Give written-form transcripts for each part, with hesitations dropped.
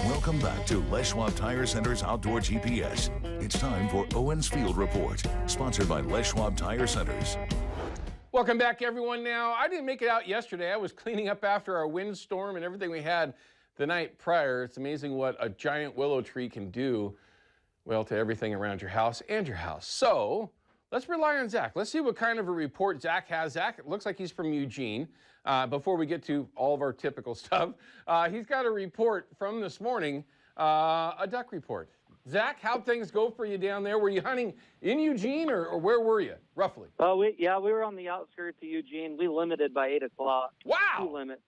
Welcome back to Les Schwab Tire Center's Outdoor GPS. It's time for Owin's Field Report, sponsored by Les Schwab Tire Centers. Welcome back, everyone. Now, I didn't make it out yesterday. I was cleaning up after our windstorm and everything we had the night prior. It's amazing what a giant willow tree can do, well, to everything around your house and your house. So let's rely on Zach. Let's see what kind of a report Zach has. Zach, it looks like he's from Eugene. Before we get to all of our typical stuff, he's got a report from this morning, a duck report. Zach, how'd things go for you down there? Were you hunting in Eugene or where were you, roughly? We were on the outskirts of Eugene. We limited by 8 o'clock. Wow. 2 limits.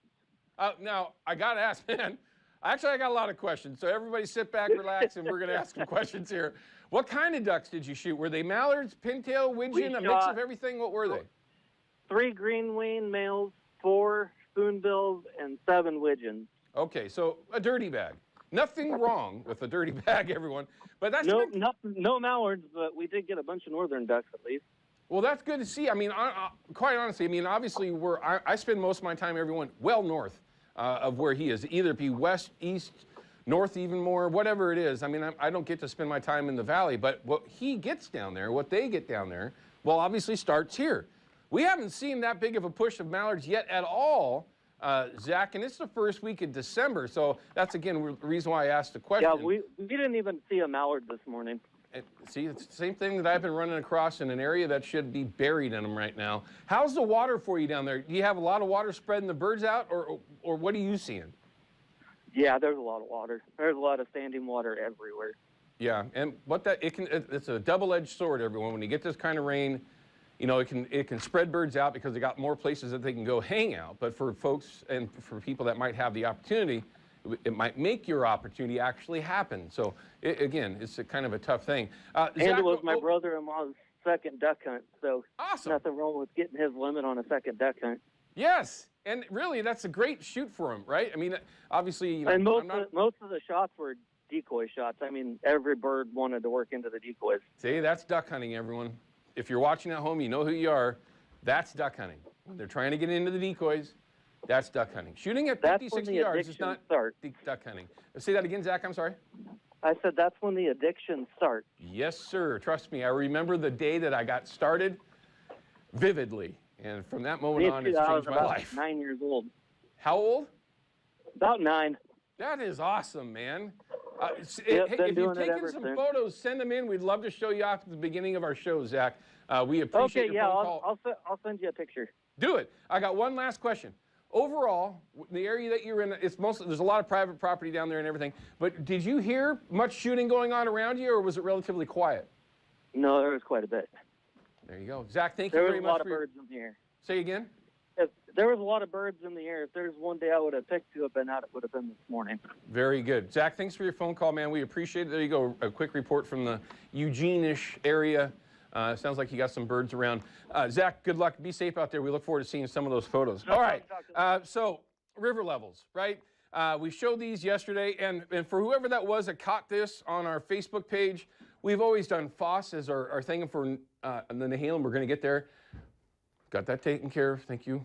Now, I got to ask, man, I got a lot of questions. So everybody sit back, relax, and we're going to ask some questions here. What kind of ducks did you shoot? Were they mallards, pintail, widgeon, a mix of everything? What were they? 3 green wing males, 4 spoonbills, and 7 widgeons. Okay, so a dirty bag. Nothing wrong with a dirty bag, everyone. But that's no mallards, but we did get a bunch of northern ducks at least. Well, that's good to see. I mean, quite honestly, I mean, obviously, I spend most of my time, everyone, well north of where he is. Either be west, east, north even more, whatever it is. I mean, I don't get to spend my time in the valley, but what he gets down there, what they get down there, well, obviously starts here. We haven't seen that big of a push of mallards yet at all, Zach, and it's the first week of December, so that's, again, the reason why I asked the question. Yeah, we didn't even see a mallard this morning. See, it's the same thing that I've been running across in an area that should be buried in them right now. How's the water for you down there? Do you have a lot of water spreading the birds out, or what are you seeing? Yeah, there's a lot of water. There's a lot of standing water everywhere. Yeah, and it's a double-edged sword, everyone. When you get this kind of rain, you know, it can spread birds out because they got more places that they can go hang out. But for folks and for people that might have the opportunity, it might make your opportunity actually happen. So, again, it's a kind of a tough thing. And Zach, it was my brother-in-law's second duck hunt, so awesome. Nothing wrong with getting his limit on a second duck hunt. Yes, and really, that's a great shoot for him, right? I mean, obviously, you know, and most of the shots were decoy shots. I mean, every bird wanted to work into the decoys. See, that's duck hunting, everyone. If you're watching at home, you know who you are. That's duck hunting. When they're trying to get into the decoys, that's duck hunting. Shooting at 50, 60 yards is not duck hunting. Say that again, Zach, I'm sorry. I said that's when the addiction starts. Yes, sir. Trust me, I remember the day that I got started vividly. And from that moment on, it's changed my life. 9 years old. How old? About 9. That is awesome, man. Yep, hey, if you've taken some photos, send them in. We'd love to show you off at the beginning of our show, Zach. We appreciate your phone call. I'll send you a picture. Do it. I got one last question. Overall, the area that you're in, there's a lot of private property down there and everything, but did you hear much shooting going on around you, or was it relatively quiet? No, there was quite a bit. There you go. Zach, thank you very much. There was a lot of birds in the air. Say again? There was a lot of birds in the air. If there's one day I would have picked to have been out, it would have been this morning. Very good. Zach, thanks for your phone call, man. We appreciate it. There you go. A quick report from the Eugene-ish area. Sounds like you got some birds around. Zach, good luck. Be safe out there. We look forward to seeing some of those photos. All right. So river levels, right? We showed these yesterday, and for whoever that was that caught this on our Facebook page, we've always done Foss as our thing for the Nehalem. We're going to get there. Got that taken care of. Thank you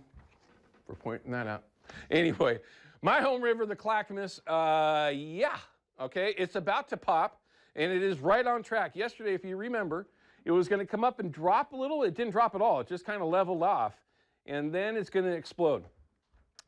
for pointing that out. Anyway, my home river, the Clackamas, yeah, okay, it's about to pop, and it is right on track. Yesterday, if you remember, it was going to come up and drop a little. It didn't drop at all. It just kind of leveled off, and then it's going to explode.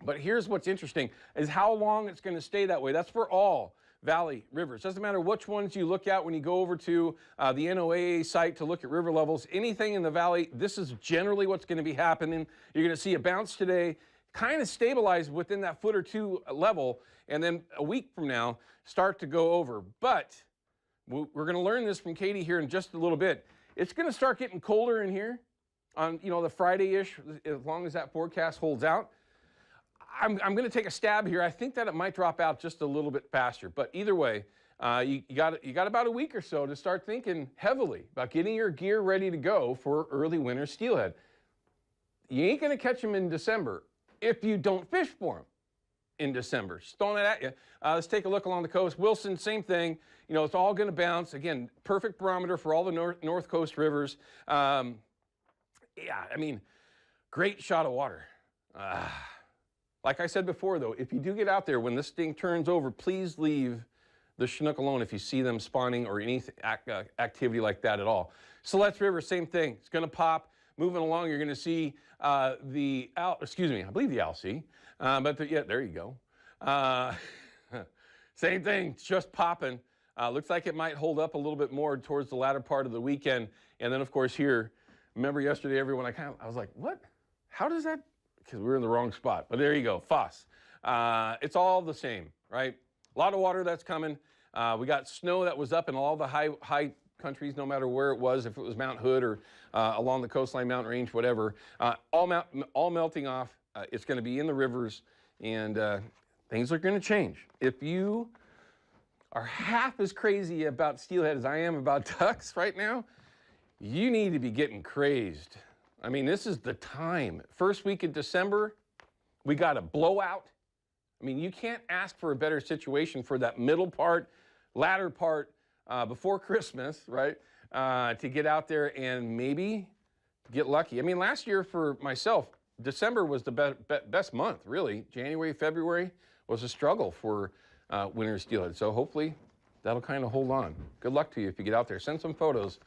But here's what's interesting, is how long it's going to stay that way. That's for all valley rivers. Doesn't matter which ones you look at when you go over to the NOAA site to look at river levels. Anything in the valley, this is generally what's going to be happening. You're going to see a bounce today, kind of stabilize within that foot or two level, and then a week from now start to go over. But we're going to learn this from Katie here in just a little bit. It's going to start getting colder in here on, you know, the Friday-ish, as long as that forecast holds out. I'm going to take a stab here. I think that it might drop out just a little bit faster. But either way, you got about a week or so to start thinking heavily about getting your gear ready to go for early winter steelhead. You ain't going to catch them in December if you don't fish for them in December. Just throwing it at you. Let's take a look along the coast. Wilson, same thing. You know, it's all going to bounce. Again, perfect barometer for all the north coast rivers. Yeah, I mean, great shot of water. Like I said before, though, if you do get out there when this thing turns over, please leave the Chinook alone if you see them spawning or any activity like that at all. Siletz River, same thing. It's going to pop. Moving along, you're going to see I believe the Alsea. Yeah, there you go. Same thing, just popping. Looks like it might hold up a little bit more towards the latter part of the weekend. And then, of course, here, remember yesterday, everyone, I was like, what? How does that? Because we were in the wrong spot. But there you go, Foss. It's all the same, right? A lot of water that's coming. We got snow that was up in all the high countries, no matter where it was, if it was Mount Hood or along the coastline, mountain range, whatever. All melting off. It's going to be in the rivers, and things are going to change. If you are half as crazy about steelhead as I am about ducks right now, you need to be getting crazed. I mean, this is the time. First week of December, we got a blowout. I mean, you can't ask for a better situation for that middle part, latter part, before Christmas, right? To get out there and maybe get lucky. I mean, last year for myself, December was the best month, really. January, February was a struggle for winter steelhead. So hopefully that'll kind of hold on. Good luck to you if you get out there. Send some photos.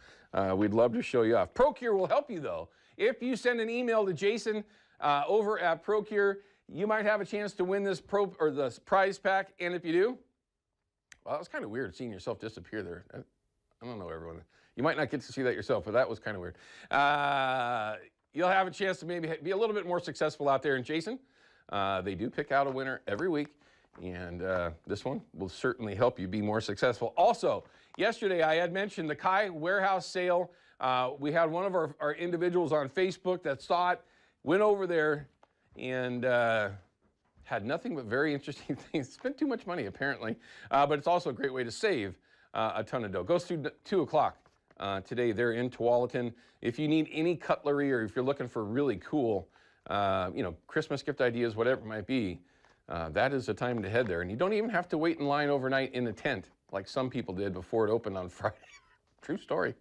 We'd love to show you off. Procure will help you, though. If you send an email to Jason over at Procure, you might have a chance to win this prize pack. And if you do, well, it's kind of weird seeing yourself disappear there. I don't know, everyone. You might not get to see that yourself, but that was kind of weird. You'll have a chance to maybe be a little bit more successful out there. And Jason, they do pick out a winner every week. And this one will certainly help you be more successful. Also, yesterday I had mentioned the Kai warehouse sale. We had one of our individuals on Facebook that saw it, went over there, and had nothing but very interesting things. Spent too much money, apparently. But it's also a great way to save a ton of dough. Goes through 2 o'clock today. They're in Tualatin. If you need any cutlery or if you're looking for really cool, Christmas gift ideas, whatever it might be, that is the time to head there. And you don't even have to wait in line overnight in the tent like some people did before it opened on Friday. True story.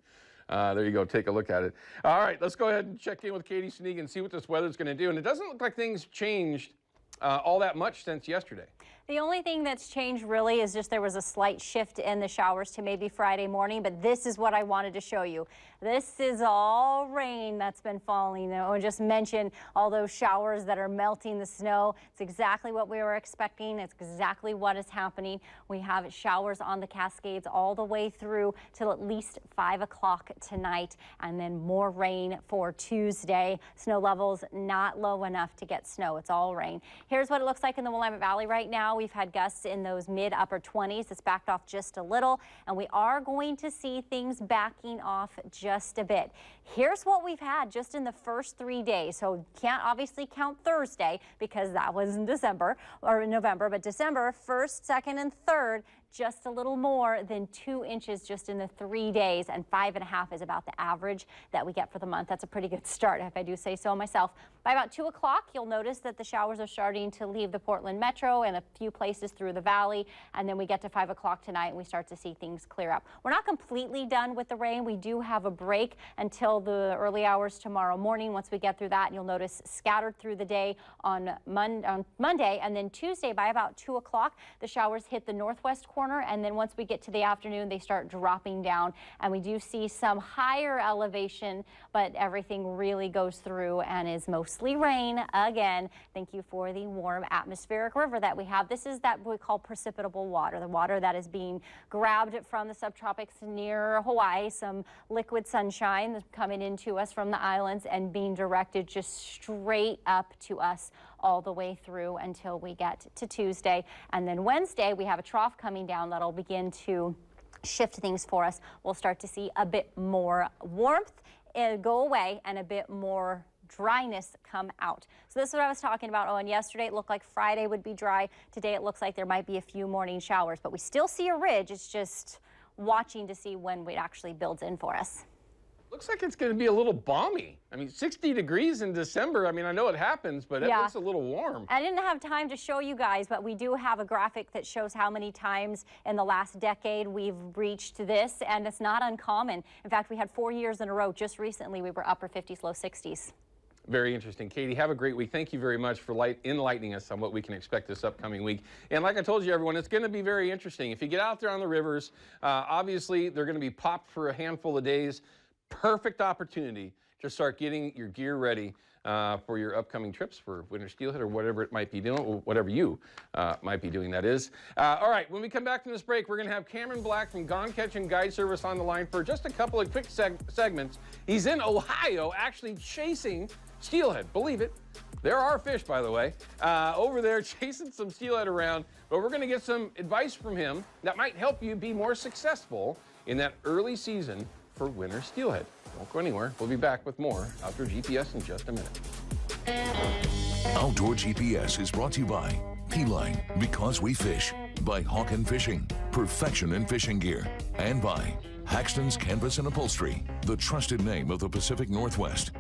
There you go. Take a look at it. All right, let's go ahead and check in with Katie Sneeg and see what this weather's going to do. And it doesn't look like things changed all that much since yesterday. The only thing that's changed really is just there was a slight shift in the showers to maybe Friday morning, but this is what I wanted to show you. This is all rain that's been falling. I just mentioned all those showers that are melting the snow. It's exactly what we were expecting. It's exactly what is happening. We have showers on the Cascades all the way through till at least 5 o'clock tonight, and then more rain for Tuesday. Snow levels not low enough to get snow. It's all rain. Here's what it looks like in the Willamette Valley right now. We've had gusts in those mid-upper 20s. It's backed off just a little, and we are going to see things backing off just a bit. Here's what we've had just in the first 3 days. So can't obviously count Thursday because that was in December or in November, but December 1st, 2nd, and 3rd, just a little more than 2 inches just in the 3 days, and 5.5 is about the average that we get for the month. That's a pretty good start, if I do say so myself. By about 2 o'clock, you'll notice that the showers are starting to leave the Portland metro and a few places through the valley, and then we get to 5 o'clock tonight and we start to see things clear up. We're not completely done with the rain. We do have a break until the early hours tomorrow morning. Once we get through that, you'll notice scattered through the day on Monday, and then Tuesday by about 2 o'clock, the showers hit the northwest corner, and then once we get to the afternoon, they start dropping down, and we do see some higher elevation, but everything really goes through and is mostly rain again. Thank you for the warm atmospheric river that we have. This is that we call precipitable water, the water that is being grabbed from the subtropics near Hawaii, some liquid sunshine that's coming into us from the islands and being directed just straight up to us all the way through until we get to Tuesday. And then Wednesday, we have a trough coming down that'll begin to shift things for us. We'll start to see a bit more warmth go away and a bit more dryness come out. So this is what I was talking about. Oh, and yesterday it looked like Friday would be dry. Today it looks like there might be a few morning showers, but we still see a ridge. It's just watching to see when it actually builds in for us. Looks like it's going to be a little balmy. I mean, 60 degrees in December. I mean, I know it happens, but it looks a little warm. I didn't have time to show you guys, but we do have a graphic that shows how many times in the last decade we've reached this, and it's not uncommon. In fact, we had 4 years in a row. Just recently, we were upper 50s, low 60s. Very interesting. Katie, have a great week. Thank you very much for enlightening us on what we can expect this upcoming week. And like I told you, everyone, it's going to be very interesting. If you get out there on the rivers, obviously they're going to be popped for a handful of days. Perfect opportunity to start getting your gear ready for your upcoming trips for winter steelhead or whatever it might be doing, whatever you might be doing, that is. All right, when we come back from this break, we're going to have Cameron Black from Gone Catching Guide Service on the line for just a couple of quick segments. He's in Ohio actually chasing steelhead. Believe it. There are fish, by the way, over there chasing some steelhead around, but we're going to get some advice from him that might help you be more successful in that early season for winter steelhead. Don't go anywhere. We'll be back with more Outdoor GPS in just a minute. Outdoor GPS is brought to you by P-Line, because we fish, by Hawken Fishing, perfection in fishing gear, and by Haxton's Canvas and Upholstery, the trusted name of the Pacific Northwest.